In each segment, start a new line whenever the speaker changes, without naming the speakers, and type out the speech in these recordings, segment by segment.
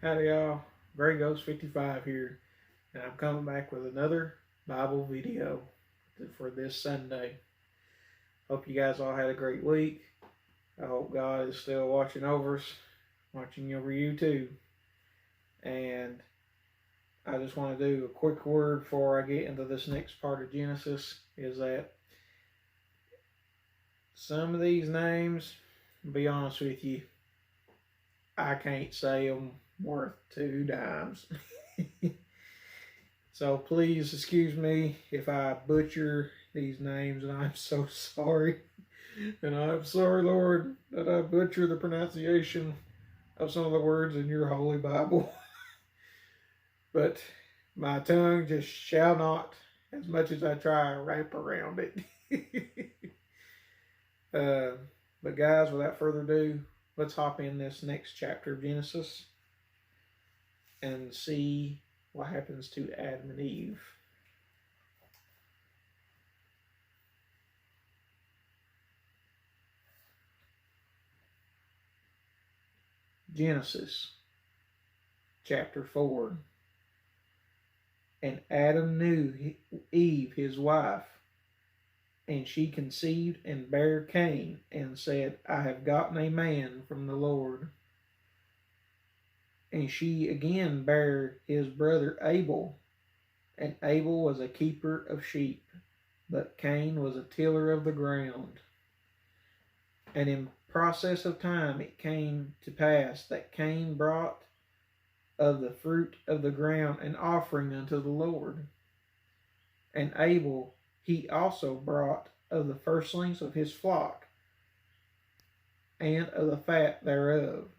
Howdy y'all, Gray Ghost 55 here, and I'm coming back with another Bible video for this Sunday. Hope you guys all had a great week. I hope God is still watching over us, watching over you too. And I just want to do a quick word before I get into this next part of Genesis, is that some of these names, to be honest with you, I can't say them worth two dimes. So please excuse me if I butcher these names, and I'm so sorry. And I'm sorry, Lord, that I butcher the pronunciation of some of the words in your holy Bible. But my tongue just shall not, as much as I try, wrap around it. But guys, without further ado, let's hop in this next chapter of Genesis and see what happens to Adam and Eve. Genesis chapter 4. And Adam knew Eve his wife, and she conceived and bare Cain, and said, I have gotten a man from the Lord. And she again bare his brother Abel, and Abel was a keeper of sheep, but Cain was a tiller of the ground. And in process of time it came to pass that Cain brought of the fruit of the ground an offering unto the Lord. And Abel he also brought of the firstlings of his flock, and of the fat thereof.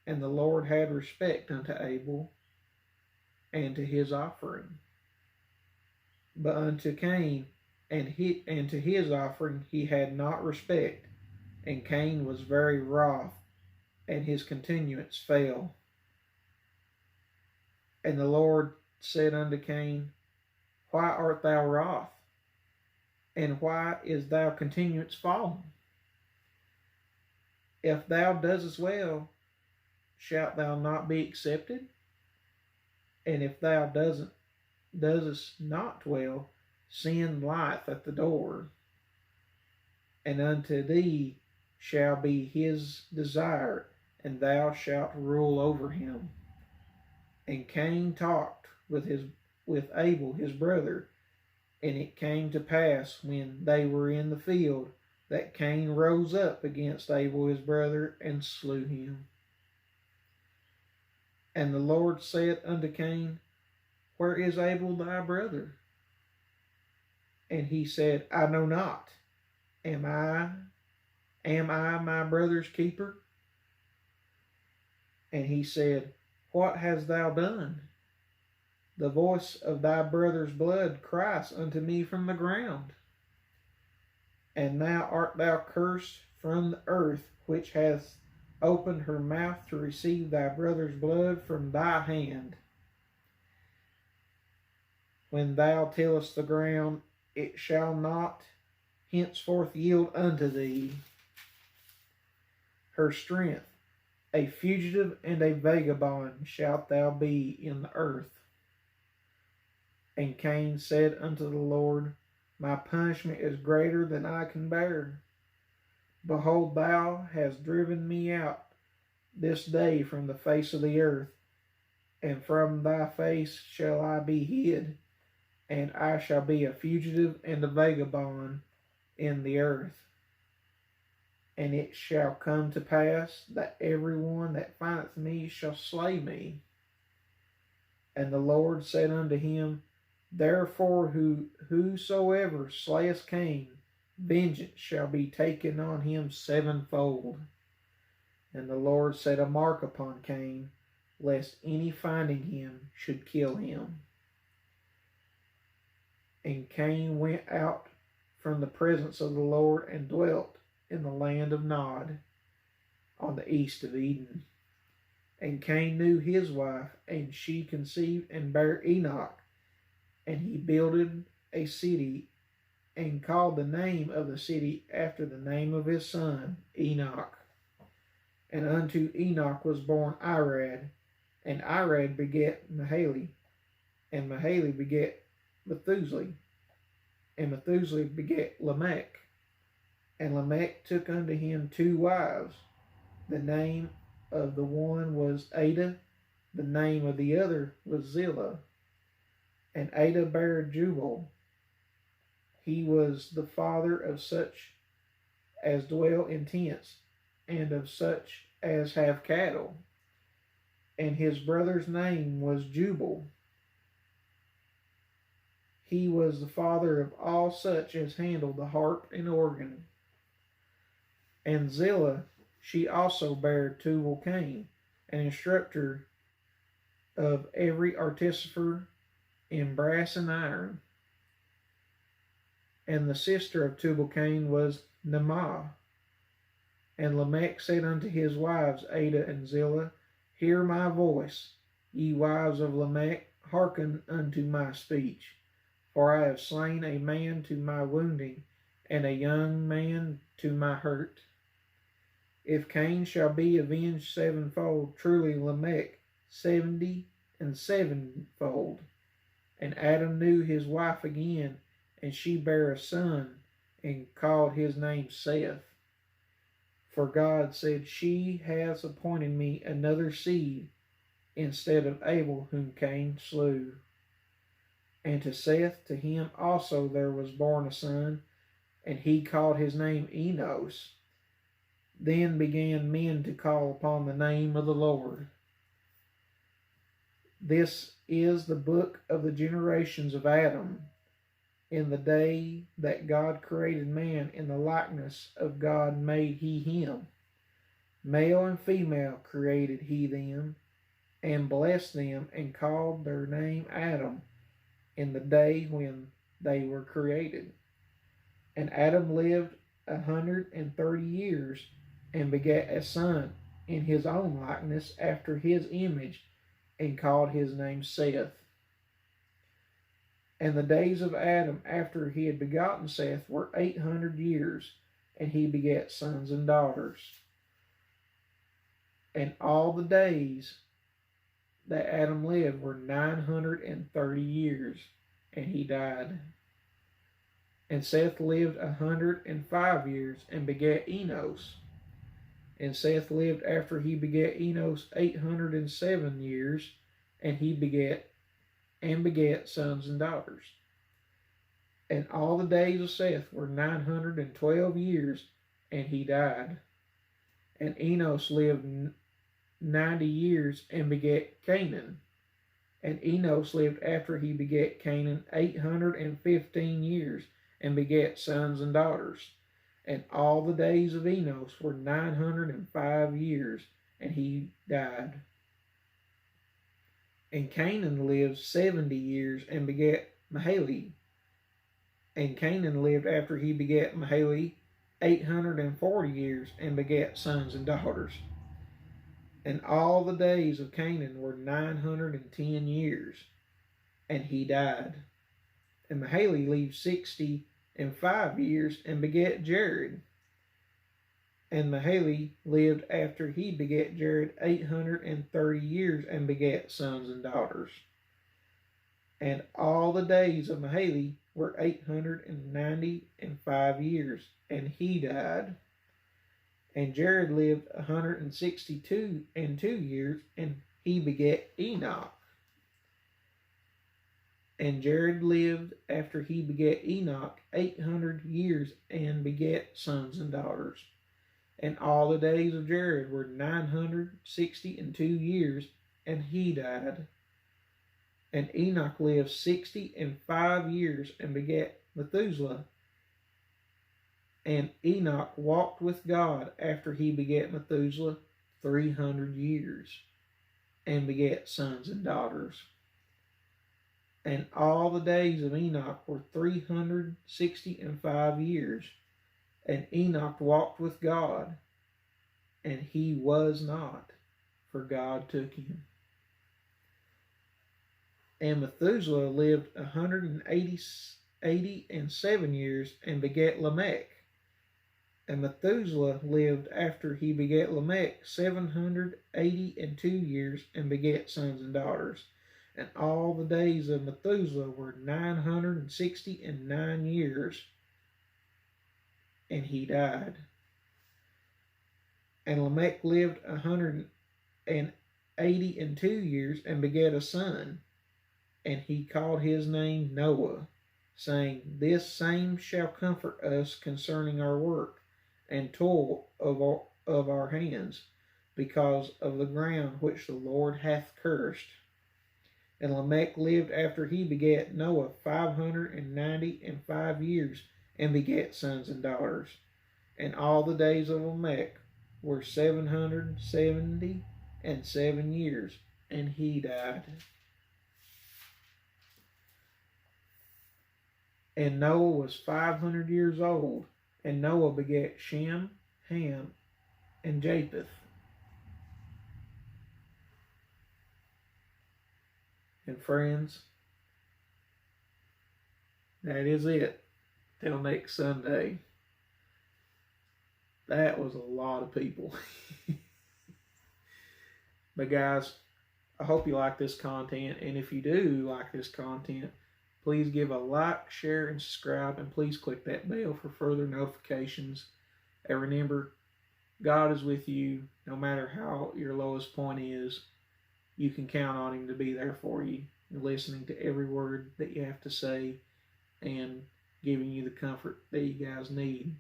And the Lord had respect unto Abel and to his offering. But unto Cain and to his offering he had not respect, and Cain was very wroth, and his continuance fell. And the Lord said unto Cain, Why art thou wroth? And why is thy continuance fallen? If thou doest well, shalt thou not be accepted? And if thou doest not well, sin lieth at the door, and unto thee shall be his desire, and thou shalt rule over him. And Cain talked with Abel his brother, and it came to pass when they were in the field that Cain rose up against Abel his brother and slew him. And the Lord said unto Cain, Where is Abel thy brother? And he said, I know not. Am I my brother's keeper? And he said, What hast thou done? The voice of thy brother's blood cries unto me from the ground. And now art thou cursed from the earth, which hath opened her mouth to receive thy brother's blood from thy hand. When thou tillest the ground, it shall not henceforth yield unto thee her strength. A fugitive and a vagabond shalt thou be in the earth. And Cain said unto the Lord, My punishment is greater than I can bear. Behold, thou hast driven me out this day from the face of the earth, and from thy face shall I be hid, and I shall be a fugitive and a vagabond in the earth. And it shall come to pass that every one that findeth me shall slay me. And the Lord said unto him, Therefore whosoever slayeth Cain, vengeance shall be taken on him sevenfold. And the Lord set a mark upon Cain, lest any finding him should kill him. And Cain went out from the presence of the Lord and dwelt in the land of Nod, on the east of Eden. And Cain knew his wife, and she conceived and bare Enoch. And he builded a city, and called the name of the city after the name of his son, Enoch. And unto Enoch was born Irad, And Irad begat Mahali, and Mahali begat Methuselah, and Methuselah begat Lamech. And Lamech took unto him two wives. The name of the one was Ada, the name of the other was Zillah. And Ada bare Jubal. He was the father of such as dwell in tents, and of such as have cattle. And his brother's name was Jubal. He was the father of all such as handle the harp and organ. And Zillah, she also bare Tubal Cain, an instructor of every artificer in brass and iron. And the sister of Tubal Cain was Naamah. And Lamech said unto his wives Ada and Zillah, Hear my voice, ye wives of Lamech, hearken unto my speech. For I have slain a man to my wounding, and a young man to my hurt. If Cain shall be avenged sevenfold, truly Lamech 70 and sevenfold. And Adam knew his wife again, and she bare a son, and called his name Seth. For God said, She has appointed me another seed, instead of Abel whom Cain slew. And to Seth, to him also there was born a son, and he called his name Enos. Then began men to call upon the name of the Lord. This is the book of the generations of Adam. In the day that God created man, in the likeness of God made he him. Male and female created he them, and blessed them, and called their name Adam, in the day when they were created. And Adam lived 130 years, and begat a son in his own likeness after his image, and called his name Seth. And the days of Adam after he had begotten Seth were 800 years, and he begat sons and daughters. And all the days that Adam lived were 930 years, and he died. And Seth lived 105 years, and begat Enos. And Seth lived after he begat Enos 807 years, and he begat sons and daughters. And all the days of Seth were 912 years, and he died. And Enos lived 90 years, and begat Canaan. And Enos lived after he begat Canaan 815 years, and begat sons and daughters. And all the days of Enos were 905 years, and he died. And Canaan lived 70 years, and begat Mahali. And Canaan lived after he begat Mahali 840 years, and begat sons and daughters. And all the days of Canaan were 910 years, and he died. And Mahali lived 65 years, and begat Jared. And Mahali lived after he begat Jared 830 years, and begat sons and daughters. And all the days of Mahali were 895 years, and he died. And Jared lived 162 years, and he begat Enoch. And Jared lived after he begat Enoch 800 years, and begat sons and daughters. And all the days of Jared were 962 years, and he died. And Enoch lived 65 years, and begat Methuselah. And Enoch walked with God after he begat Methuselah 300 years, and begat sons and daughters. And all the days of Enoch were 365 years, and Enoch walked with God, and he was not, for God took him. And Methuselah lived 187 years, and begat Lamech. And Methuselah lived after he begat Lamech 782 years, and begat sons and daughters. And all the days of Methuselah were 969 years, and he died. And Lamech lived 182 years, and begat a son, and he called his name Noah, saying, This same shall comfort us concerning our work and toil of our hands, because of the ground which the Lord hath cursed. And Lamech lived after he begat Noah 595 years, and begat sons and daughters. And all the days of Lamech were 777 years, and he died. And Noah was 500 years old, and Noah begat Shem, Ham, and Japheth. And friends, that is it. Till next Sunday. That was a lot of people. But guys, I hope you like this content. And if you do like this content, please give a like, share, and subscribe. And please click that bell for further notifications. And remember, God is with you no matter how your lowest point is. You can count on Him to be there for you, and listening to every word that you have to say, and giving you the comfort that you guys need.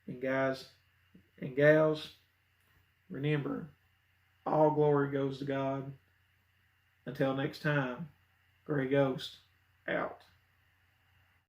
And guys and gals, remember, all glory goes to God. Until next time, Grey Ghost out.